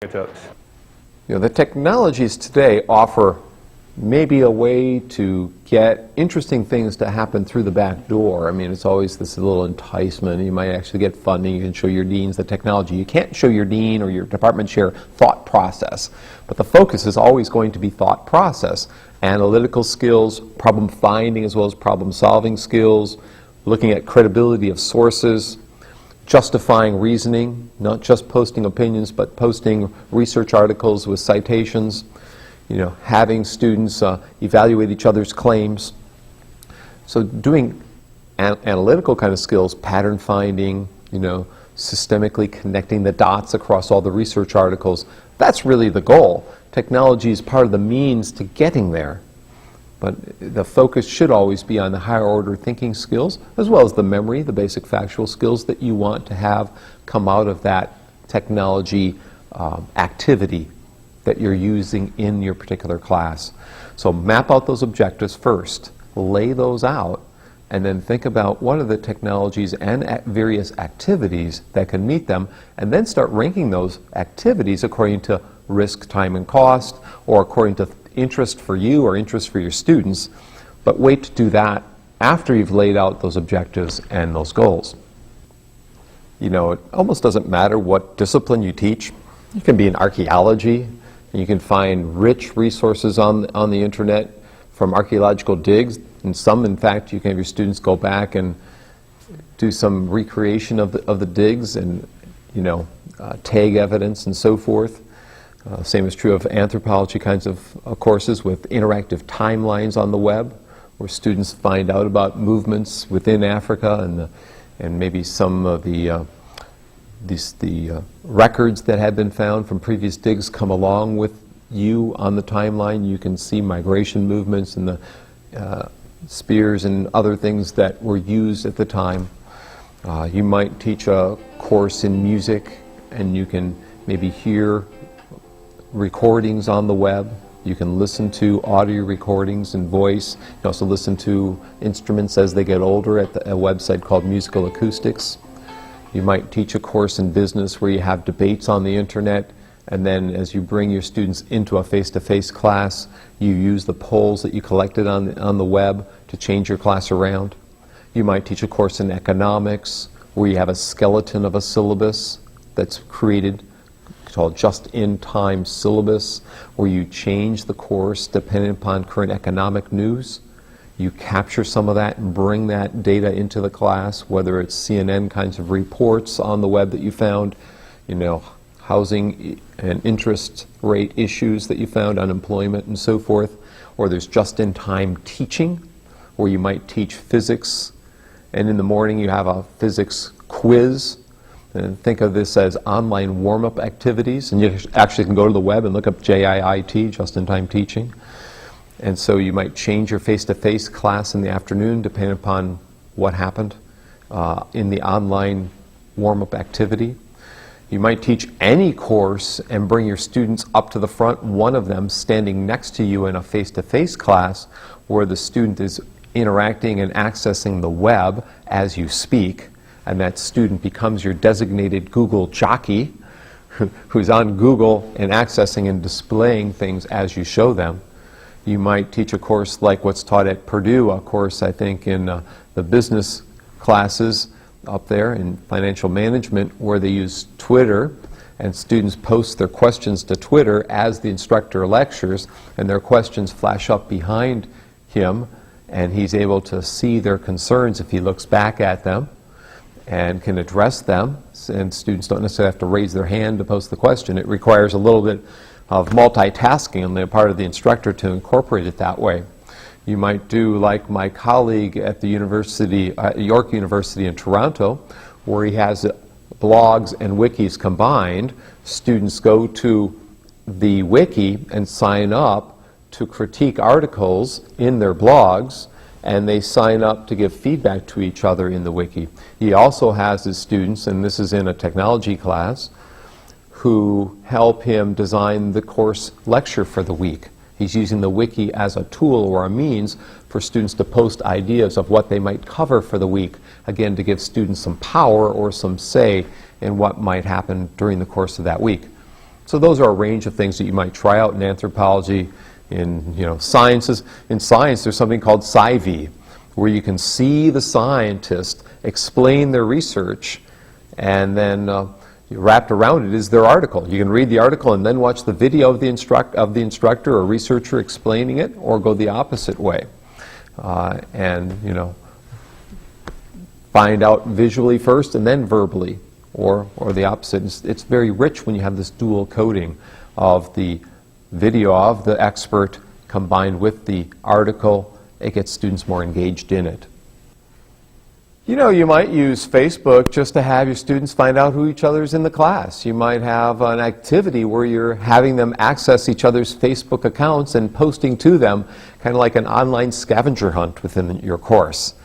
The technologies today offer maybe a way to get interesting things to happen through the back door. I mean, it's always this little enticement. You might actually get funding. You can show your deans the technology. You can't show your dean or your department chair thought process. But the focus is always going to be thought process. Analytical skills, problem finding as well as problem solving skills, looking at credibility of sources, justifying reasoning, not just posting opinions, but posting research articles with citations, having students evaluate each other's claims. So doing analytical kind of skills, pattern finding, systemically connecting the dots across all the research articles, that's really the goal. Technology is part of the means to getting there. But the focus should always be on the higher order thinking skills, as well as the memory, the basic factual skills that you want to have come out of that technology activity that you're using in your particular class. So map out those objectives first, lay those out, and then think about what are the technologies and various activities that can meet them, and then start ranking those activities according to risk, time, and cost, or according to interest for you or interest for your students, but wait to do that after you've laid out those objectives and those goals. It almost doesn't matter what discipline you teach. You can be in archaeology, and you can find rich resources on the internet from archaeological digs, and some, in fact, you can have your students go back and do some recreation of the digs and tag evidence and so forth. Same is true of anthropology kinds of courses with interactive timelines on the web, where students find out about movements within Africa and maybe some of the records that have been found from previous digs come along with you on the timeline. You can see migration movements and the spears and other things that were used at the time. You might teach a course in music, and you can maybe hear recordings on the web. You can listen to audio recordings and voice. You can also listen to instruments as they get older at a website called Musical Acoustics. You might teach a course in business where you have debates on the internet, and then as you bring your students into a face-to-face class, you use the polls that you collected on the web to change your class around. You might teach a course in economics where you have a skeleton of a syllabus that's created called just-in-time syllabus, where you change the course depending upon current economic news. You capture some of that and bring that data into the class, whether it's CNN kinds of reports on the web that you found, housing and interest rate issues that you found, unemployment and so forth, or there's just-in-time teaching, where you might teach physics, and in the morning you have a physics quiz. And think of this as online warm-up activities, and you actually can go to the web and look up JIIT, just-in-time teaching. And so you might change your face-to-face class in the afternoon depending upon what happened in the online warm-up activity. You might teach any course and bring your students up to the front, one of them standing next to you in a face-to-face class where the student is interacting and accessing the web as you speak, and that student becomes your designated Google jockey who's on Google and accessing and displaying things as you show them. You might teach a course like what's taught at Purdue, a course I think in the business classes up there in financial management, where they use Twitter, and students post their questions to Twitter as the instructor lectures, and their questions flash up behind him, and he's able to see their concerns if he looks back at them and can address them, and students don't necessarily have to raise their hand to post the question. It requires a little bit of multitasking on the part of the instructor to incorporate it that way. You might do like my colleague at the university, York University in Toronto, where he has blogs and wikis combined. Students go to the wiki and sign up to critique articles in their blogs, and they sign up to give feedback to each other in the wiki. He also has his students, and this is in a technology class, who help him design the course lecture for the week. He's using the wiki as a tool or a means for students to post ideas of what they might cover for the week, again, to give students some power or some say in what might happen during the course of that week. So those are a range of things that you might try out in anthropology, in sciences. In science, there's something called Sci-V, where you can see the scientist explain their research, and then wrapped around it is their article. You can read the article and then watch the video of the instructor or researcher explaining it, or go the opposite way, and find out visually first and then verbally, or the opposite. It's very rich when you have this dual coding of the video of the expert combined with the article. It gets students more engaged in it. You might use Facebook just to have your students find out who each other is in the class. You might have an activity where you're having them access each other's Facebook accounts and posting to them, kind of like an online scavenger hunt within your course.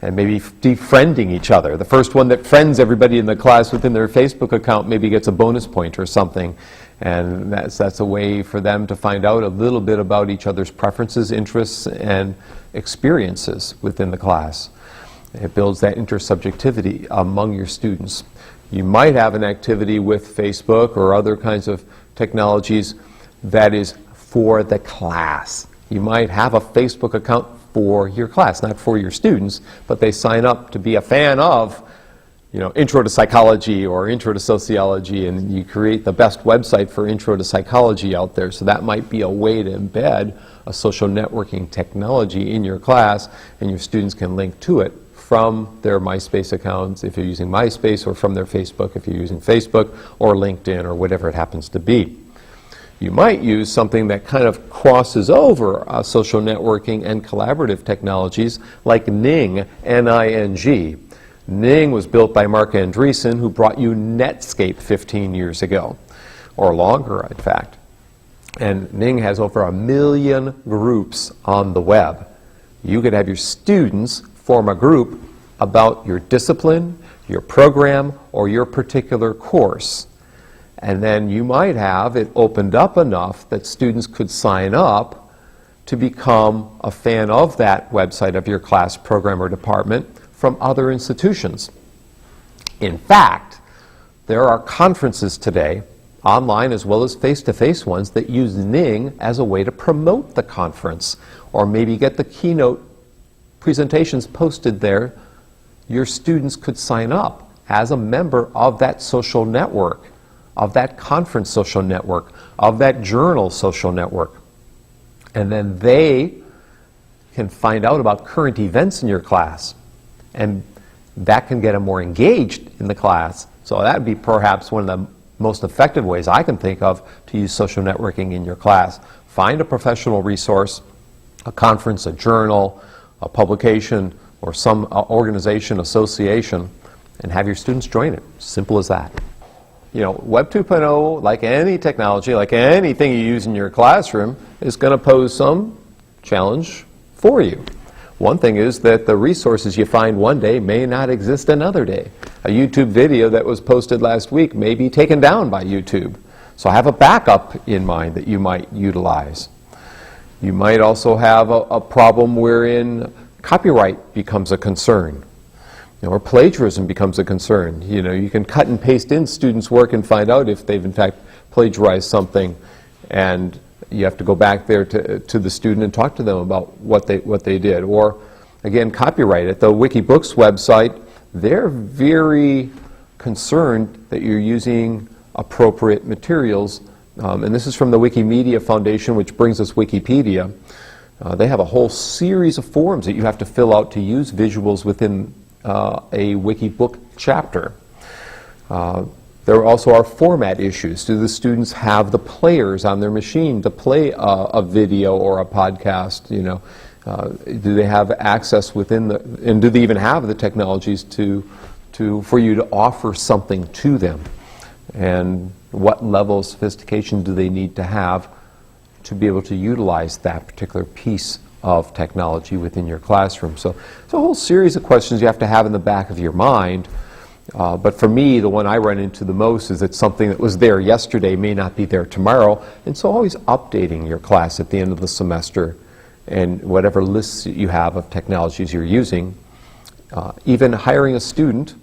And maybe defriending each other. The first one that friends everybody in the class within their Facebook account maybe gets a bonus point or something. And that's a way for them to find out a little bit about each other's preferences, interests, and experiences within the class. It builds that intersubjectivity among your students. You might have an activity with Facebook or other kinds of technologies that is for the class. You might have a Facebook account for your class, not for your students, but they sign up to be a fan of, Intro to Psychology or Intro to Sociology, and you create the best website for Intro to Psychology out there. So that might be a way to embed a social networking technology in your class, and your students can link to it from their MySpace accounts if you're using MySpace, or from their Facebook if you're using Facebook, or LinkedIn, or whatever it happens to be. You might use something that kind of crosses over social networking and collaborative technologies like Ning, N-I-N-G. Ning was built by Mark Andreessen, who brought you Netscape 15 years ago, or longer, in fact. And Ning has over 1 million groups on the web. You could have your students form a group about your discipline, your program, or your particular course. And then you might have it opened up enough that students could sign up to become a fan of that website of your class, program, or department from other institutions. In fact, there are conferences today, online as well as face-to-face ones, that use Ning as a way to promote the conference, or maybe get the keynote presentations posted there. Your students could sign up as a member of that social network, of that conference social network, of that journal social network. And then they can find out about current events in your class, and that can get them more engaged in the class. So that would be perhaps one of the most effective ways I can think of to use social networking in your class. Find a professional resource, a conference, a journal, a publication, or some organization, association, and have your students join it. Simple as that. Web 2.0, like any technology, like anything you use in your classroom, is going to pose some challenge for you. One thing is that the resources you find one day may not exist another day. A YouTube video that was posted last week may be taken down by YouTube. So have a backup in mind that you might utilize. You might also have a problem wherein copyright becomes a concern, or plagiarism becomes a concern. You can cut and paste in students' work and find out if they've in fact plagiarized something, and you have to go back there to the student and talk to them about what they did. Or again, copyright. At the Wikibooks website, they're very concerned that you're using appropriate materials. And this is from the Wikimedia Foundation, which brings us Wikipedia. They have a whole series of forms that you have to fill out to use visuals within a Wikibook chapter. There also are format issues. Do the students have the players on their machine to play a video or a podcast? Do they have access within and do they even have the technologies for you to offer something to them? And what level of sophistication do they need to have to be able to utilize that particular piece of technology within your classroom? So it's a whole series of questions you have to have in the back of your mind. But for me, the one I run into the most is that something that was there yesterday may not be there tomorrow. And so always updating your class at the end of the semester, and whatever lists you have of technologies you're using. Even hiring a student,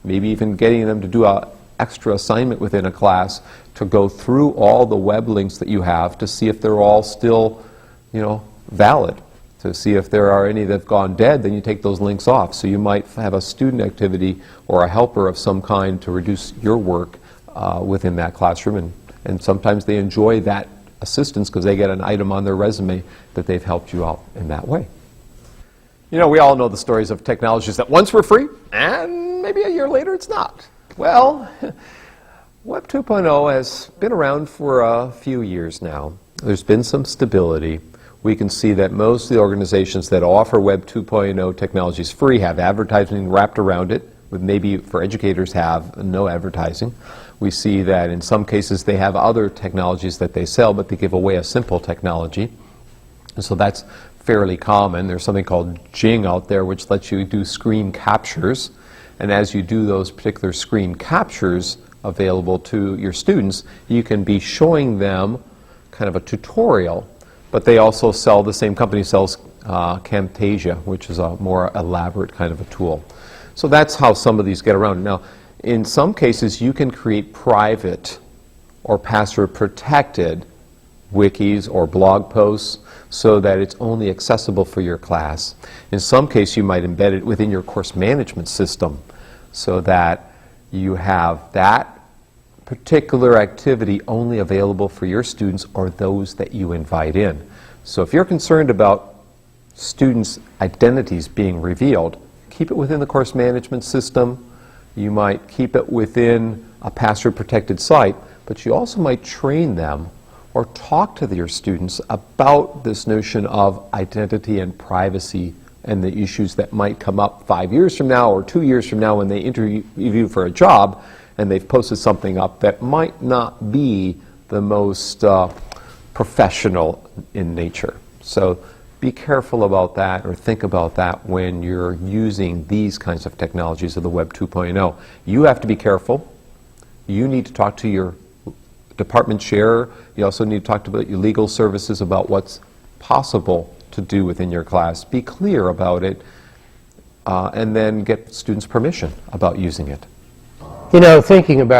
maybe even getting them to do an extra assignment within a class to go through all the web links that you have to see if they're all still, valid. To see if there are any that have gone dead, then you take those links off. So you might have a student activity or a helper of some kind to reduce your work within that classroom, and sometimes they enjoy that assistance because they get an item on their resume that they've helped you out in that way. We all know the stories of technologies that once were free and maybe a year later it's not. Well, Web 2.0 has been around for a few years now. There's been some stability. We can see that most of the organizations that offer Web 2.0 technologies free have advertising wrapped around it, with maybe for educators have no advertising. We see that in some cases they have other technologies that they sell, but they give away a simple technology. And so that's fairly common. There's something called Jing out there which lets you do screen captures. And as you do those particular screen captures available to your students, you can be showing them kind of a tutorial. But they also sell, the same company sells Camtasia, which is a more elaborate kind of a tool. So that's how some of these get around. Now, in some cases, you can create private or password protected wikis or blog posts so that it's only accessible for your class. In some case, you might embed it within your course management system so that you have that particular activity only available for your students or those that you invite in. So if you're concerned about students' identities being revealed, keep it within the course management system. You might keep it within a password-protected site, but you also might train them or talk to your students about this notion of identity and privacy and the issues that might come up 5 years from now or 2 years from now when they interview you for a job and they've posted something up that might not be the most professional in nature. So be careful about that, or think about that when you're using these kinds of technologies of the Web 2.0. You have to be careful. You need to talk to your department chair. You also need to talk to your legal services about what's possible to do within your class. Be clear about it, and then get students' permission about using it. Thinking about